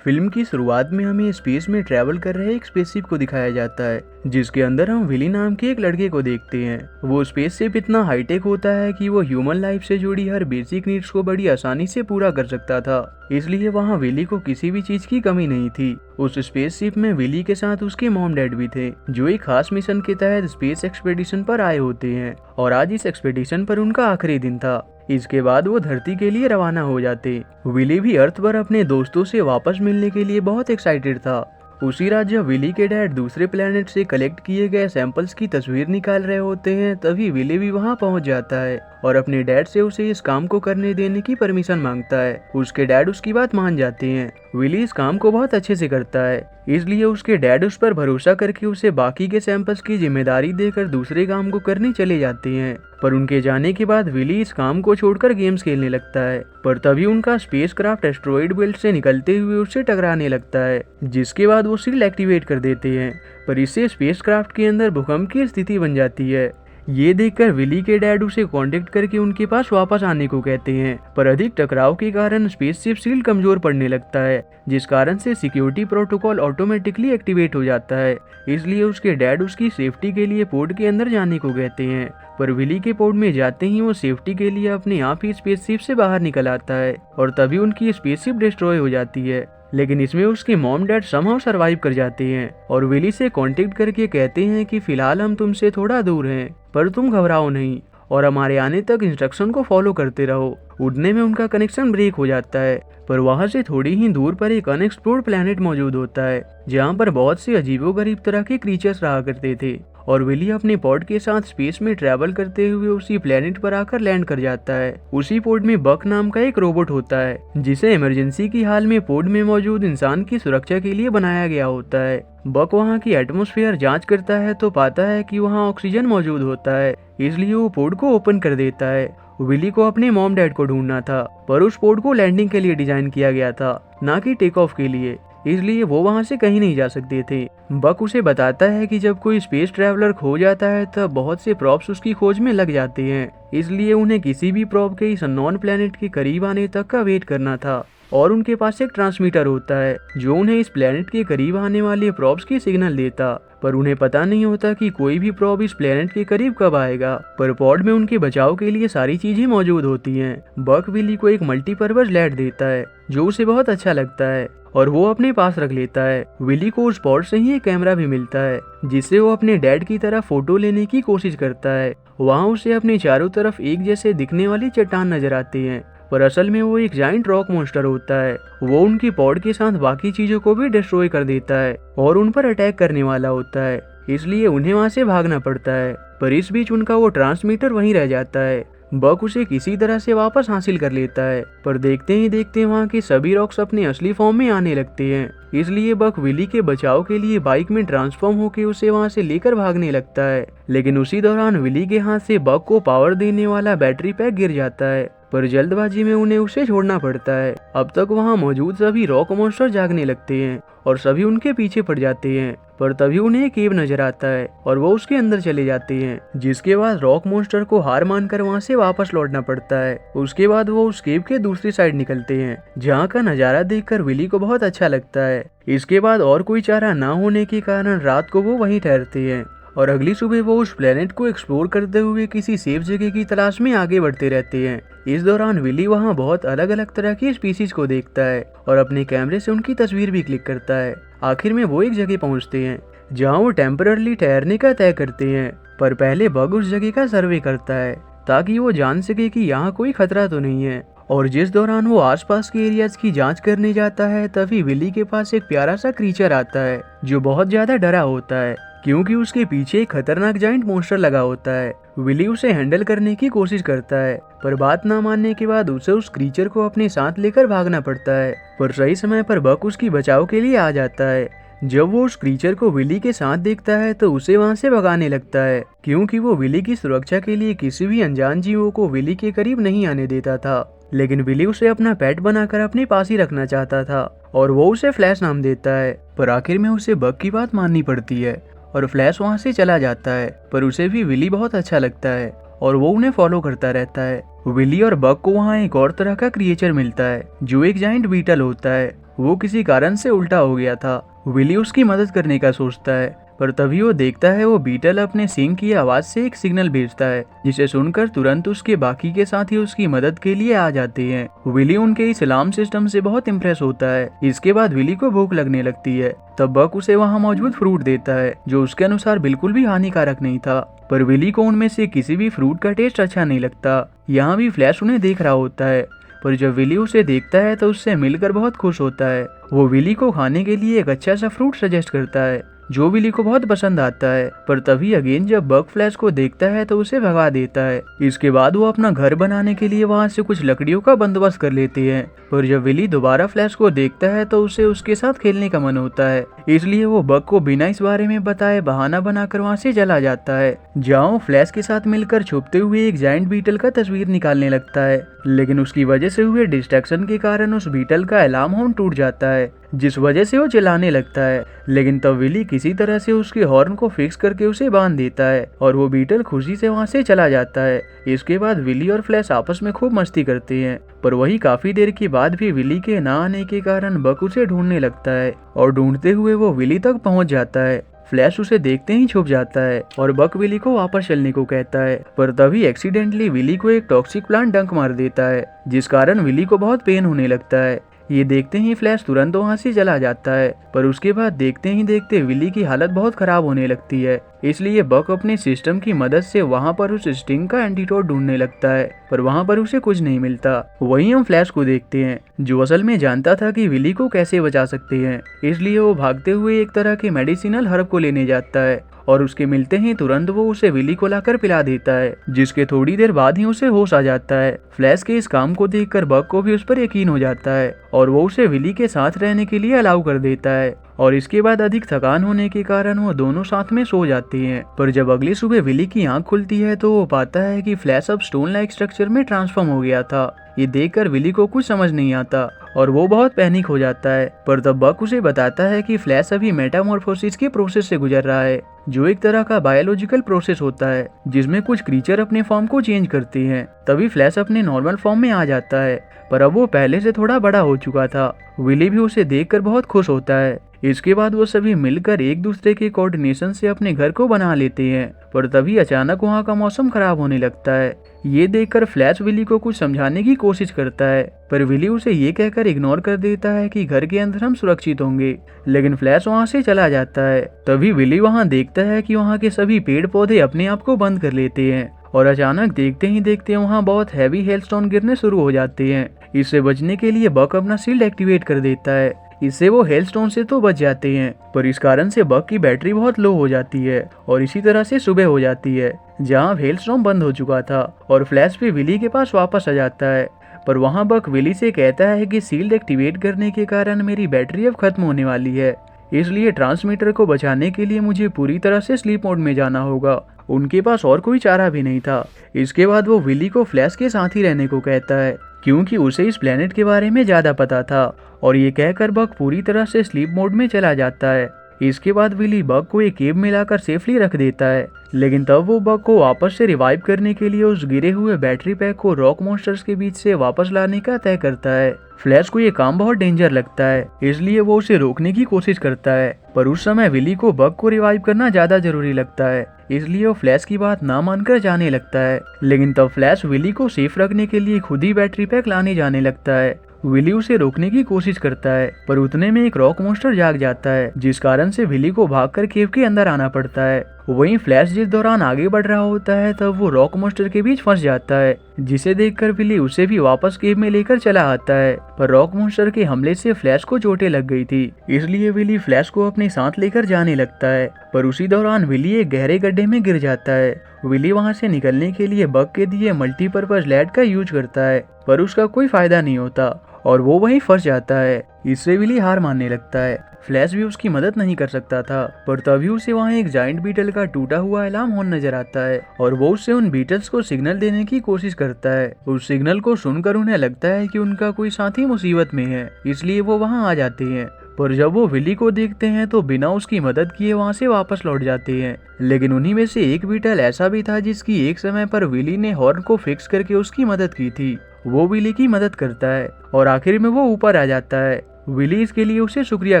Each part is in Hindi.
फिल्म की शुरुआत में हमें स्पेस में ट्रैवल कर रहे एक स्पेसशिप को दिखाया जाता है, जिसके अंदर हम विली नाम के एक लड़के को देखते हैं। वो स्पेसशिप इतना हाईटेक होता है कि वो ह्यूमन लाइफ से जुड़ी हर बेसिक नीड्स को बड़ी आसानी से पूरा कर सकता था, इसलिए वहाँ विली को किसी भी चीज की कमी नहीं थी। उस स्पेसशिप में विली के साथ उसके मॉम डैड भी थे, जो एक खास मिशन के तहत स्पेस एक्सपेडिशन पर आए होते हैं, और आज इस एक्सपेडिशन पर उनका आखिरी दिन था। इसके बाद वो धरती के लिए रवाना हो जाते। विली भी अर्थ पर अपने दोस्तों से वापस मिलने के लिए बहुत एक्साइटेड था। उसी रात जब विली के डैड दूसरे प्लेनेट से कलेक्ट किए गए सैंपल्स की तस्वीर निकाल रहे होते हैं, तभी विली भी वहां पहुंच जाता है और अपने डैड से उसे इस काम को करने देने की परमिशन मांगता है। उसके डैड उसकी बात मान जाते हैं। विली इस काम को बहुत अच्छे से करता है, इसलिए उसके डैड उस पर भरोसा करके उसे बाकी के सैंपल्स की जिम्मेदारी देकर दूसरे काम को करने चले जाते हैं। पर उनके जाने के बाद विली इस काम को छोड़कर गेम्स खेलने लगता है। पर तभी उनका स्पेसक्राफ्ट एस्टेरॉयड बेल्ट से निकलते हुए उससे टकराने लगता है, जिसके बाद वो शील्ड एक्टिवेट कर देते हैं। पर इससे स्पेसक्राफ्ट के अंदर भूकंप की स्थिति बन जाती है। ये देखकर विली के डैड उसे कांटेक्ट करके उनके पास वापस आने को कहते हैं, पर अधिक टकराव के कारण स्पेसशिप शील्ड कमजोर पड़ने लगता है, जिस कारण से सिक्योरिटी प्रोटोकॉल ऑटोमेटिकली एक्टिवेट हो जाता है। इसलिए उसके डैड उसकी सेफ्टी के लिए पोर्ट के अंदर जाने को कहते हैं। पर विली के पोर्ट में जाते ही वो सेफ्टी के लिए अपने आप ही स्पेसशिप से बाहर निकल आता है, और तभी उनकी स्पेसशिप डिस्ट्रॉय हो जाती है। लेकिन इसमें उसके मॉम डैड समहाउ सरवाइव कर जाते हैं और विली से कांटेक्ट करके कहते हैं कि फिलहाल हम तुमसे थोड़ा दूर हैं, पर तुम घबराओ नहीं और हमारे आने तक इंस्ट्रक्शन को फॉलो करते रहो। उड़ने में उनका कनेक्शन ब्रेक हो जाता है, पर वहां से थोड़ी ही दूर पर एक अनएक्सप्लोर्ड प्लेनेट मौजूद होता है, जहां पर बहुत से अजीबोगरीब तरह के क्रीचर्स रहा करते थे। और विली अपने पॉड के साथ स्पेस में ट्रैवल करते हुए उसी प्लेनेट पर आकर लैंड कर जाता है। उसी पॉड में बक नाम का एक रोबोट होता है, जिसे इमरजेंसी की हाल में पॉड में मौजूद इंसान की सुरक्षा के लिए बनाया गया होता है। बक वहाँ की एटमॉस्फेयर जांच करता है तो पाता है कि वहाँ ऑक्सीजन मौजूद होता है, इसलिए वो पॉड को ओपन कर देता है। विली को अपने मॉम डैड को ढूंढना था, पर उस पॉड को लैंडिंग के लिए डिजाइन किया गया था, ना कि टेक ऑफ के लिए, इसलिए वो वहां से कहीं नहीं जा सकते थे। बक उसे बताता है कि जब कोई स्पेस ट्रैवलर खो जाता है तब बहुत से प्रॉप्स उसकी खोज में लग जाते हैं, इसलिए उन्हें किसी भी प्रॉप के इस अननोन प्लेनेट के करीब आने तक का वेट करना था। और उनके पास एक ट्रांसमीटर होता है जो उन्हें इस प्लेनेट के करीब आने वाले प्रॉप्स की सिग्नल देता, पर उन्हें पता नहीं होता कि कोई भी प्रॉप इस प्लेनेट के करीब कब आएगा। पर पॉड में उनके बचाव के लिए सारी चीजें मौजूद होती हैं। बक विली को एक मल्टीपर्पज लैड देता है जो उसे बहुत अच्छा लगता है और वो अपने पास रख लेता है। विली को उस पॉड से ही एक कैमरा भी मिलता है, जिससे वो अपने डैड की तरह फोटो लेने की कोशिश करता है। वहाँ उसे अपने चारों तरफ एक जैसे दिखने वाली चट्टान नजर आती हैं, पर असल में वो एक जाइंट रॉक मॉन्स्टर होता है। वो उनकी पॉड के साथ बाकी चीजों को भी डिस्ट्रॉय कर देता है और उन पर अटैक करने वाला होता है, इसलिए उन्हें वहाँ से भागना पड़ता है। पर इस बीच उनका वो ट्रांसमीटर वहीं रह जाता है। बक उसे किसी तरह से वापस हासिल कर लेता है, पर देखते ही देखते वहाँ के सभी रॉक्स अपने असली फॉर्म में आने लगते हैं, इसलिए बक विली के बचाव के लिए बाइक में ट्रांसफॉर्म होकर उसे वहाँ से लेकर भागने लगता है। लेकिन उसी दौरान विली के हाथ से बक को पावर देने वाला बैटरी पैक गिर जाता है, पर जल्दबाजी में उन्हें उसे छोड़ना पड़ता है। अब तक वहाँ मौजूद सभी रॉक मॉन्स्टर जागने लगते हैं और सभी उनके पीछे पड़ जाते हैं, पर तभी उन्हें एक केव नजर आता है और वो उसके अंदर चले जाते हैं, जिसके बाद रॉक मॉन्स्टर को हार मानकर वहाँ से वापस लौटना पड़ता है। उसके बाद वो उस केव के दूसरी साइड निकलते हैं, जहाँ का नजारा देखकर विली को बहुत अच्छा लगता है। इसके बाद और कोई चारा ना होने के कारण रात को वो वहीं ठहरते हैं और अगली सुबह वो उस प्लेनेट को एक्सप्लोर करते हुए किसी सेफ जगह की तलाश में आगे बढ़ते रहते हैं। इस दौरान विली वहाँ बहुत अलग अलग तरह की स्पीसीज को देखता है और अपने कैमरे से उनकी तस्वीर भी क्लिक करता है। आखिर में वो एक जगह पहुँचते हैं जहाँ वो टेम्पररली ठहरने का तय करते हैं, पर पहले बग उस जगह का सर्वे करता है ताकि वो जान सके कि यहाँ कोई खतरा तो नहीं है। और जिस दौरान वो आसपास के एरियाज की जांच करने जाता है, तभी विली के पास एक प्यारा सा क्रीचर आता है जो बहुत ज्यादा डरा होता है, क्योंकि उसके पीछे एक खतरनाक जाइंट मॉन्स्टर लगा होता है। विली उसे हैंडल करने की कोशिश करता है, पर बात ना मानने के बाद उसे उस क्रीचर को अपने साथ लेकर भागना पड़ता है। पर सही समय पर बक उसकी बचाव के लिए आ जाता है। जब वो उस क्रीचर को विली के साथ देखता है तो उसे वहाँ से भगाने लगता है, क्योंकि वो विली की सुरक्षा के लिए किसी भी अनजान जीवों को विली के करीब नहीं आने देता था। लेकिन विली उसे अपना पेट बनाकर अपने पास ही रखना चाहता था और वो उसे फ्लैश नाम देता है, पर आखिर में उसे बक की बात माननी पड़ती है और फ्लैश वहाँ से चला जाता है। पर उसे भी विली बहुत अच्छा लगता है और वो उन्हें फॉलो करता रहता है। विली और बक को वहाँ एक और तरह का क्रिएचर मिलता है जो एक जाइंट बीटल होता है। वो किसी कारण से उल्टा हो गया था। विली उसकी मदद करने का सोचता है, पर तभी वो देखता है वो बीटल अपने सींग की आवाज से एक सिग्नल भेजता है, जिसे सुनकर तुरंत उसके बाकी के साथी उसकी मदद के लिए आ जाते हैं। विली उनके इस अलार्म सिस्टम से बहुत इम्प्रेस होता है। इसके बाद विली को भूख लगने लगती है, तब बक उसे वहाँ मौजूद फ्रूट देता है, जो उसके अनुसार बिल्कुल भी हानिकारक नहीं था। पर विली को उनमें से किसी भी फ्रूट का टेस्ट अच्छा नहीं लगता। यहाँ भी फ्लैश उन्हें देख रहा होता है, पर जब विली उसे देखता है तो उससे मिलकर बहुत खुश होता है। वो विली को खाने के लिए एक अच्छा सा फ्रूट सजेस्ट करता है, जो विली को बहुत पसंद आता है। पर तभी अगेन जब बक फ्लैश को देखता है तो उसे भगा देता है। इसके बाद वो अपना घर बनाने के लिए वहाँ से कुछ लकड़ियों का बंदोबस्त कर लेते हैं। पर जब विली दोबारा फ्लैश को देखता है तो उसे उसके साथ खेलने का मन होता है, इसलिए वो बक को बिना इस बारे में बताए बहाना बनाकर वहाँ से चला जाता है, जहाँ वो फ्लैश के साथ मिलकर छुपते हुए एक जायंट बीटल का तस्वीर निकालने लगता है। लेकिन उसकी वजह से हुए डिस्ट्रैक्शन के कारण उस बीटल का अलार्म हॉर्न टूट जाता है, जिस वजह से वो चिल्लाने लगता है। लेकिन तब विली किसी तरह से उसके हॉर्न को फिक्स करके उसे बांध देता है और वो बीटल खुशी से वहाँ से चला जाता है। इसके बाद विली और फ्लैश आपस में खूब मस्ती करते हैं, पर वही काफी देर के बाद भी विली के ना आने के कारण बक उसे ढूंढने लगता है और ढूंढते हुए वो विली तक पहुंच जाता है। फ्लैश उसे देखते ही छुप जाता है और बक विली को वापस चलने को कहता है, पर तभी एक्सीडेंटली विली को एक टॉक्सिक प्लांट डंक मार देता है, जिस कारण विली को बहुत पेन होने लगता है। ये देखते ही फ्लैश तुरंत वहाँ से चला जाता है, पर उसके बाद देखते ही देखते विली की हालत बहुत खराब होने लगती है। इसलिए बक अपने सिस्टम की मदद से वहाँ पर उस स्टिंग का एंटीडोट ढूंढने लगता है, पर वहाँ पर उसे कुछ नहीं मिलता। वहीं हम फ्लैश को देखते हैं, जो असल में जानता था कि विली को कैसे बचा सकते हैं, इसलिए वो भागते हुए एक तरह के मेडिसिनल हर्ब को लेने जाता है और उसके मिलते ही तुरंत वो उसे विली को लाकर पिला देता है, जिसके थोड़ी देर बाद ही उसे होश आ जाता है। फ्लैश के इस काम को देखकर बक को भी उस पर यकीन हो जाता है और वो उसे विली के साथ रहने के लिए अलाउ कर देता है। और इसके बाद अधिक थकान होने के कारण वो दोनों साथ में सो जाते हैं। पर जब अगली सुबह विली की आंख खुलती है तो वो पाता है कि फ्लैश अब स्टोन लाइक स्ट्रक्चर में ट्रांसफॉर्म हो गया था। ये देखकर विली को कुछ समझ नहीं आता और वो बहुत पैनिक हो जाता है। पर तब बक उसे बताता है कि फ्लैश अभी मेटामॉर्फोसिस के प्रोसेस से गुजर रहा है, जो एक तरह का बायोलॉजिकल प्रोसेस होता है जिसमें कुछ क्रीचर अपने फॉर्म को चेंज करते हैं। तभी फ्लैश अपने नॉर्मल फॉर्म में आ जाता है, पर अब वो पहले से थोड़ा बड़ा हो चुका था। विली भी उसे देखकर बहुत खुश होता है। इसके बाद वो सभी मिलकर एक दूसरे के कोऑर्डिनेशन से अपने घर को बना लेते हैं। पर तभी अचानक वहाँ का मौसम खराब होने लगता है। ये देखकर फ्लैश विली को कुछ समझाने की कोशिश करता है, पर विली उसे ये कहकर इग्नोर कर देता है कि घर के अंदर हम सुरक्षित होंगे। लेकिन फ्लैश वहाँ से चला जाता है। तभी विली वहाँ देखता है कि वहाँ के सभी पेड़ पौधे अपने आप को बंद कर लेते हैं और अचानक देखते ही देखते वहाँ बहुत हैवी हेलस्टोन गिरने शुरू हो जाते हैं। इससे बचने के लिए बक अपना शील्ड एक्टिवेट कर देता है। इससे वो हेलस्टोन से तो बच जाते हैं, पर इस कारण से बक की बैटरी बहुत लो हो जाती है और इसी तरह से सुबह हो जाती है, जहाँ हेलस्टोन बंद हो चुका था और फ्लैश भी विली के पास वापस आ जाता है। पर वहाँ बक विली से कहता है कि शील्ड एक्टिवेट करने के कारण मेरी बैटरी अब खत्म होने वाली है, इसलिए ट्रांसमीटर को बचाने के लिए मुझे पूरी तरह से स्लीप मोड में जाना होगा। उनके पास और कोई चारा भी नहीं था। इसके बाद वो विली को फ्लैश के साथ ही रहने को कहता है, क्योंकि उसे इस प्लेनेट के बारे में ज्यादा पता था। और ये कहकर बक पूरी तरह से स्लीप मोड में चला जाता है। इसके बाद विली बक को एक केव में लाकर सेफली रख देता है, लेकिन तब वो बक को वापस से रिवाइव करने के लिए उस गिरे हुए बैटरी पैक को रॉक मॉन्स्टर्स के बीच से वापस लाने का तय करता है। फ्लैश को ये काम बहुत डेंजर लगता है, इसलिए वो उसे रोकने की कोशिश करता है, पर उस समय विली को बक को रिवाइव करना ज्यादा जरूरी लगता है, इसलिए वो फ्लैश की बात ना मानकर जाने लगता है। लेकिन तब फ्लैश विली को सेफ रखने के लिए खुद ही बैटरी पैक लाने जाने लगता है। विली उसे रोकने की कोशिश करता है, पर उतने में एक रॉक मॉन्स्टर जाग जाता है, जिस कारण से विली को भागकर केव के अंदर आना पड़ता है। वहीं फ्लैश जिस दौरान आगे बढ़ रहा होता है तब वो रॉक मॉन्स्टर के बीच फंस जाता है, जिसे देखकर विली उसे भी वापस केव में लेकर चला आता है। पर रॉक मॉन्स्टर के हमले से फ्लैश को चोटें लग गई थी, इसलिए विली फ्लैश को अपने साथ लेकर जाने लगता है। पर उसी दौरान विली एक गहरे गड्ढे में गिर जाता है। विली वहां से निकलने के लिए बक के दिए मल्टीपर्पज लैड का यूज करता है, पर उसका कोई फायदा नहीं होता और वो वहीं फंस जाता है। इससे विली हार मानने लगता है। फ्लैश भी उसकी मदद नहीं कर सकता था, पर तभी उसे वहाँ एक जायंट बीटल का टूटा हुआ अलार्म हॉर्न नजर आता है और वो उससे उन बीटल्स को सिग्नल देने की कोशिश करता है। उस सिग्नल को सुनकर उन्हें लगता है कि उनका कोई साथी मुसीबत में है, इसलिए वो वहाँ आ जाते हैं। पर जब वो विली को देखते हैं तो बिना उसकी मदद किए वहाँ से वापस लौट जाते हैं। लेकिन उन्हीं में से एक बीटल ऐसा भी था जिसकी एक समय पर विली ने हॉर्न को फिक्स करके उसकी मदद की थी। वो विली की मदद करता है और आखिर में वो ऊपर आ जाता है। विली इसके लिए उसे शुक्रिया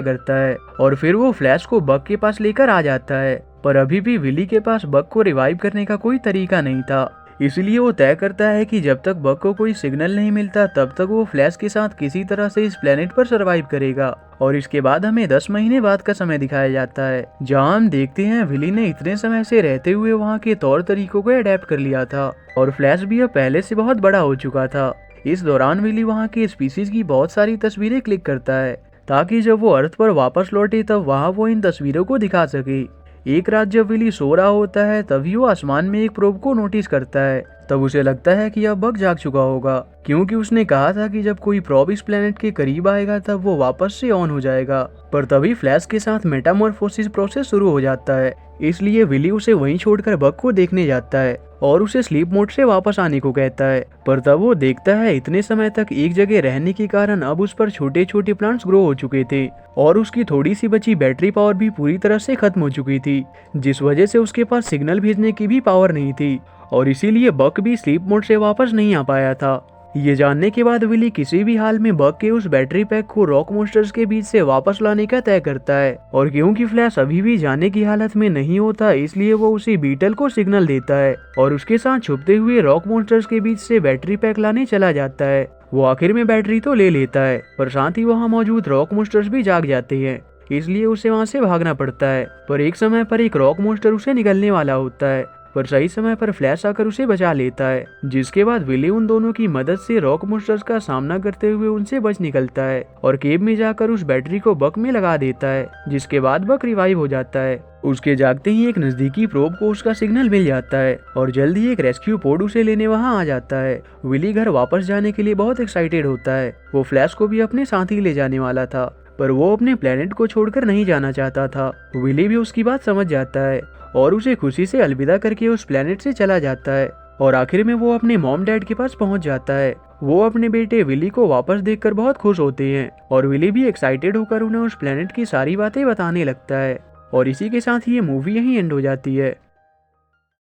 करता है और फिर वो फ्लैश को बग के पास लेकर आ जाता है। पर अभी भी विली के पास बग को रिवाइव करने का कोई तरीका नहीं था, इसलिए वो तय करता है कि जब तक बग को कोई सिग्नल नहीं मिलता तब तक वो फ्लैश के साथ किसी तरह से इस प्लेनेट पर सरवाइव करेगा। और इसके बाद हमें 10 महीने बाद का समय दिखाया जाता है, जहां हम देखते हैं विली ने इतने समय से रहते हुए वहां के तौर तरीकों को अडेप्ट कर लिया था और फ्लैश भी अब पहले से बहुत बड़ा हो चुका था। इस दौरान विली वहां के स्पीसीज की बहुत सारी तस्वीरें क्लिक करता है ताकि जब वो अर्थ पर वापस लौटे तब वहां वो इन तस्वीरों को दिखा सके। एक रात जब विली सो रहा होता है तभी वो आसमान में एक प्रोब को नोटिस करता है। तब उसे लगता है कि अब बग जाग चुका होगा, क्योंकि उसने कहा था कि जब कोई प्रोब इस प्लेनेट के करीब आएगा तब वो वापस से ऑन हो जाएगा। पर तभी फ्लैश के साथ मेटामॉर्फोसिस प्रोसेस शुरू हो जाता है, इसलिए विली उसे वहीं छोड़कर बग को देखने जाता है और उसे स्लीप मोड से वापस आने को कहता है। पर तब वो देखता है इतने समय तक एक जगह रहने के कारण अब उस पर छोटे छोटे प्लांट्स ग्रो हो चुके थे और उसकी थोड़ी सी बची बैटरी पावर भी पूरी तरह से खत्म हो चुकी थी, जिस वजह से उसके पास सिग्नल भेजने की भी पावर नहीं थी और इसीलिए बग भी स्लीप मोड से वापस नहीं आ पाया था। ये जानने के बाद विली किसी भी हाल में बग के उस बैटरी पैक को रॉक मॉन्स्टर्स के बीच से वापस लाने का तय करता है और क्योंकि फ्लैश अभी भी जाने की हालत में नहीं होता इसलिए वो उसी बीटल को सिग्नल देता है और उसके साथ छुपते हुए रॉक मॉन्स्टर्स के बीच से बैटरी पैक लाने चला जाता है। वो आखिर में बैटरी तो ले लेता है पर साथ ही वहाँ मौजूद रॉक मॉन्स्टर्स भी जाग जाते हैं, इसलिए उसे वहाँ से भागना पड़ता है। पर एक समय पर एक रॉक मॉन्स्टर उसे निगलने वाला होता है, पर सही समय पर फ्लैश आकर उसे बचा लेता है, जिसके बाद विली उन दोनों की मदद से रॉक मॉन्स्टर्स का सामना करते हुए उनसे बच निकलता है और केव में जाकर उस बैटरी को बग में लगा देता है, जिसके बाद बग रिवाइव हो जाता है। उसके जागते ही एक नजदीकी प्रोब को उसका सिग्नल मिल जाता है और जल्द ही एक रेस्क्यू पोड उसे लेने वहां आ जाता है। विली घर वापस जाने के लिए बहुत एक्साइटेड होता है। वो फ्लैश को भी अपने साथ ही ले जाने वाला था, पर वो अपने प्लेनेट को छोड़कर नहीं जाना चाहता था। विली भी उसकी बात समझ जाता है और उसे खुशी से अलविदा करके उस प्लेनेट से चला जाता है और आखिर में वो अपने मॉम डैड के पास पहुंच जाता है। वो अपने बेटे विली को वापस देखकर बहुत खुश होते हैं और विली भी एक्साइटेड होकर उन्हें उस प्लेनेट की सारी बातें बताने लगता है। और इसी के साथ ये मूवी यहीं एंड हो जाती है।